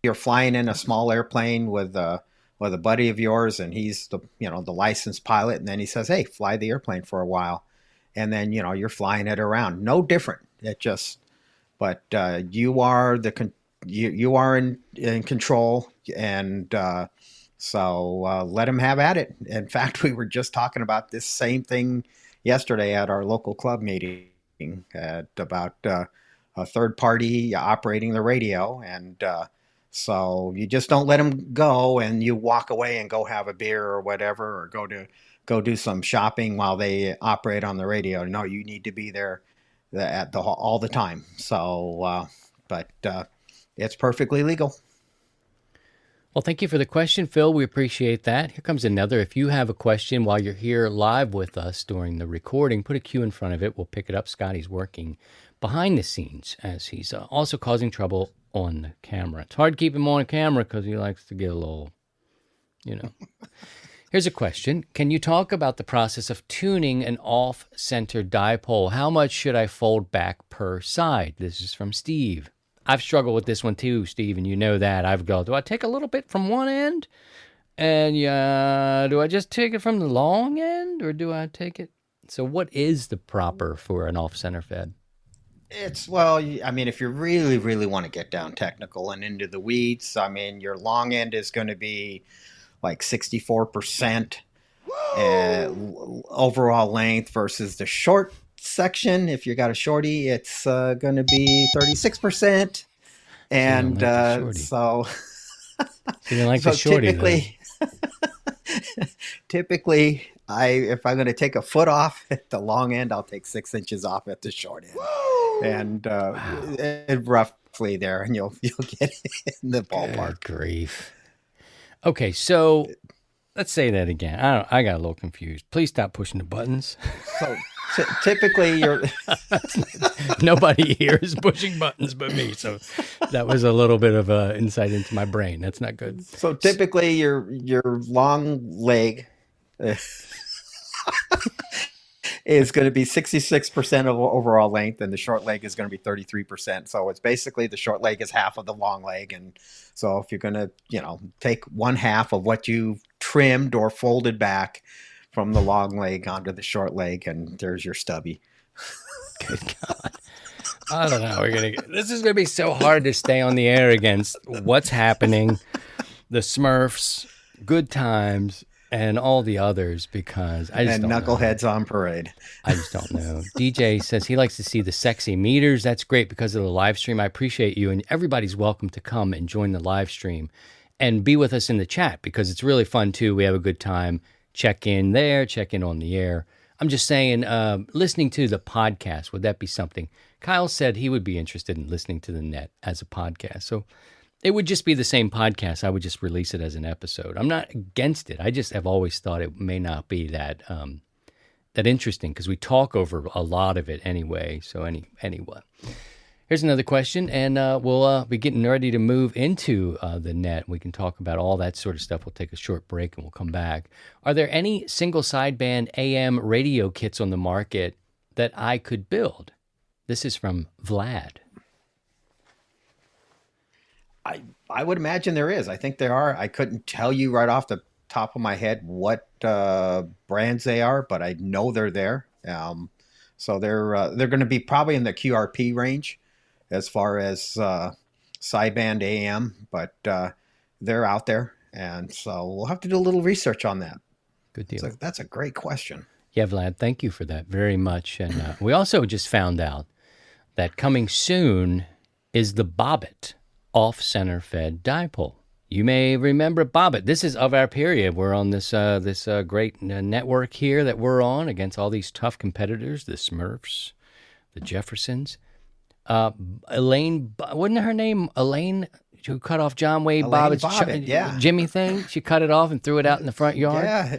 You're flying in a small airplane with a buddy of yours, and he's the licensed pilot, and then he says, "Hey, fly the airplane for a while," and then you're flying it around. No different. But you are you are in control, and so let him have at it. In fact, we were just talking about this same thing yesterday at our local club meeting about a third party operating the radio. And so you just don't let them go and you walk away and go have a beer or whatever, or go do some shopping while they operate on the radio. No, you need to be there all the time. So, but it's perfectly legal. Well, thank you for the question, Phil. We appreciate that. Here comes another. If you have a question while you're here live with us during the recording, put a Q in front of it. We'll pick it up. Scotty's working behind the scenes as he's also causing trouble on the camera. It's hard to keep him on camera because he likes to get a little, Here's a question. Can you talk about the process of tuning an off-center dipole? How much should I fold back per side? This is from Steve. I've struggled with this one too, Steve, and you know that. I've gone, do I take a little bit from one end? And do I just take it from the long end, or do I take it? So what is the proper for an off-center fed? If you really, really want to get down technical and into the weeds, your long end is going to be like 64% overall length versus the short section. If you got a shorty, it's going to be 36%. And so you don't like the shorty, typically, if I'm going to take a foot off at the long end, I'll take 6 inches off at the short end. Whoa! And roughly there, and you'll get in the ballpark. Good grief. Okay, so let's say that again. I got a little confused. Please stop pushing the buttons. So typically, you're nobody here is pushing buttons but me. So that was a little bit of insight into my brain. That's not good. So typically, your long leg is going to be 66% of overall length, and the short leg is going to be 33%. So it's basically the short leg is half of the long leg, and so if you're going to, take one half of what you trimmed or folded back from the long leg onto the short leg, and there's your stubby. Good God. I don't know how this is going to be so hard to stay on the air against What's Happening, the Smurfs, Good Times, and all the others, because I just don't know. Knuckleheads on parade. I just don't know. DJ says he likes to see the sexy meters. That's great because of the live stream. I appreciate you, and everybody's welcome to come and join the live stream and be with us in the chat because it's really fun too. We have a good time. Check in there, check in on the air. I'm just saying, listening to the podcast, would that be something? Kyle said he would be interested in listening to the net as a podcast. So it would just be the same podcast. I would just release it as an episode. I'm not against it. I just have always thought it may not be that that interesting because we talk over a lot of it anyway. So anyway. Here's another question, and we'll be getting ready to move into the net. We can talk about all that sort of stuff. We'll take a short break, and we'll come back. Are there any single sideband AM radio kits on the market that I could build? This is from Vlad. I would imagine there is. I think there are. I couldn't tell you right off the top of my head what brands they are, but I know they're there. So they're going to be probably in the QRP range as far as sideband AM, but they're out there. And so we'll have to do a little research on that. Good deal. So that's a great question. Yeah, Vlad, thank you for that very much. And we also just found out that coming soon is the Bobbit off-center fed dipole. You may remember Bobbit. This is of our period. We're on this great network here that we're on against all these tough competitors, the Smurfs, the Jeffersons. Elaine, wasn't her name Elaine, who cut off John Wayne Bobbitt's Jimmy thing? She cut it off and threw it out in the front yard? Yeah.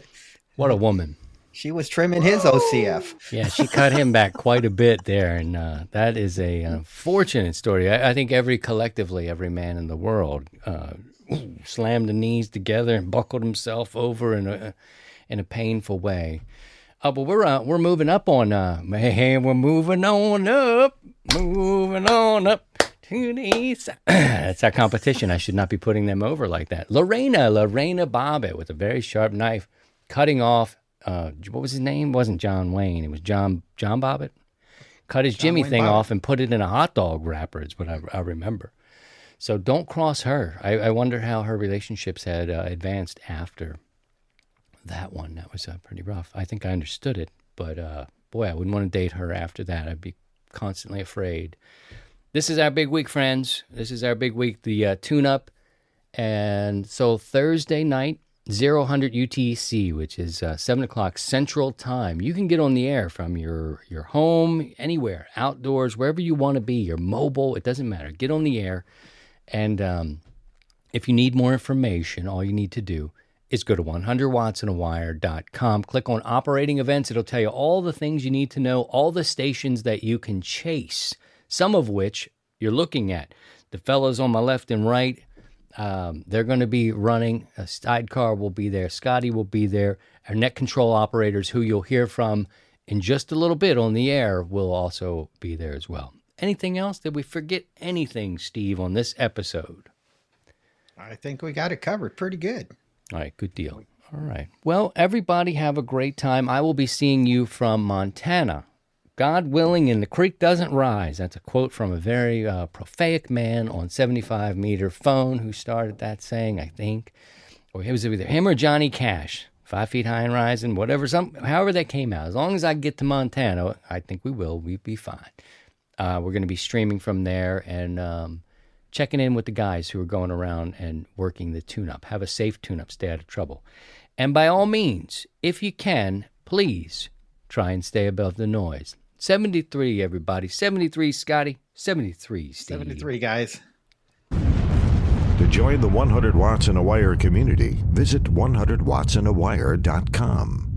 What a woman. She was trimming his OCF. Yeah, she cut him back quite a bit there, and that is a unfortunate story. I think every man in the world slammed the knees together and buckled himself over in a painful way. But we're moving up on we're moving on up to the east side. That's our competition. I should not be putting them over like that. Lorena Bobbitt with a very sharp knife, cutting off. What was his name? It wasn't John Wayne. It was John Bobbitt. Cut his Jimmy thing off and put it in a hot dog wrapper is what I remember. So don't cross her. I wonder how her relationships had advanced after that one. That was pretty rough. I think I understood it, but boy, I wouldn't want to date her after that. I'd be constantly afraid. This is our big week, friends. This is our big week, the tune-up. And so Thursday night, 0100 UTC, which is 7 o'clock Central Time. You can get on the air from your home, anywhere, outdoors, wherever you want to be, your mobile, it doesn't matter. Get on the air. And if you need more information, all you need to do is go to 100wattsandawire.com. Click on operating events. It'll tell you all the things you need to know, all the stations that you can chase, some of which you're looking at. The fellows on my left and right, they're going to be running. A sidecar will be there. Scotty will be there. Our net control operators, who you'll hear from in just a little bit on the air, will also be there as well. Anything else? Did we forget anything, Steve, on this episode? I think we got it covered pretty good. All right, good deal. All right. Well, everybody have a great time. I will be seeing you from Montana. God willing, and the creek doesn't rise. That's a quote from a very prosaic man on 75-meter phone who started that saying, I think. Or it was either him or Johnny Cash. 5 feet high and rising, whatever, however that came out. As long as I get to Montana, I think we will. We'll be fine. We're going to be streaming from there and checking in with the guys who are going around and working the tune-up. Have a safe tune-up. Stay out of trouble. And by all means, if you can, please try and stay above the noise. 73, everybody. 73, Scotty. 73, Steve. 73, guys. To join the 100 Watts and a Wire community, visit 100wattsandawire.com.